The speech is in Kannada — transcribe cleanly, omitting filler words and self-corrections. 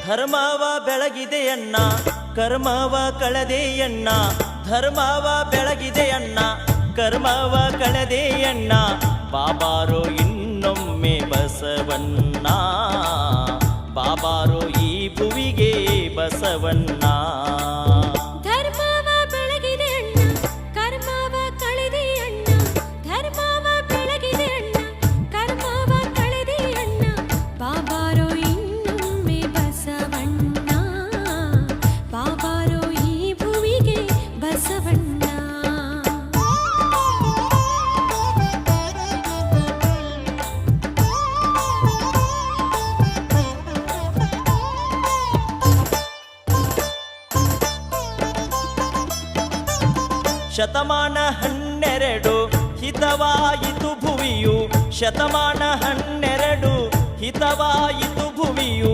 ಧರ್ಮವ ಬೆಳಗಿದೆಯಣ್ಣ ಕರ್ಮವ ಕಳೆದೆಯಣ್ಣ ಧರ್ಮವ ಬೆಳಗಿದೆಯಣ್ಣ ಕರ್ಮವ ಕಳೆದೆಯಣ್ಣ ಬಾಬಾರೋ ಇನ್ನೊಮ್ಮೆ ಬಸವಣ್ಣ ಬಾಬಾರೋ ಈ ಭುವಿಗೆ ಬಸವಣ್ಣ ಧರ್ಮವ ಬೆಳಗಿದೆಯಣ್ಣ ಕರ್ಮವ ಕಳೆದೆಯಣ್ಣ ಧರ್ಮವ ಬೆಳಗಿದೆಯಣ್ಣ ಕರ್ಮವ ಕಳೆದೆಯಣ್ಣ ಬಾಬಾರೋ ಇನ್ನೊಮ್ಮೆ ಬಸವಣ್ಣ ಬಾಬಾರೋ ಈ ಭುವಿಗೆ ಬಸವಣ್ಣ ಶತಮಾನ 12 ಹಿತವಾಯಿತು ಭುವಿಯು ಶತಮಾನ 12 ಹಿತವಾಯಿತು ಭುವಿಯು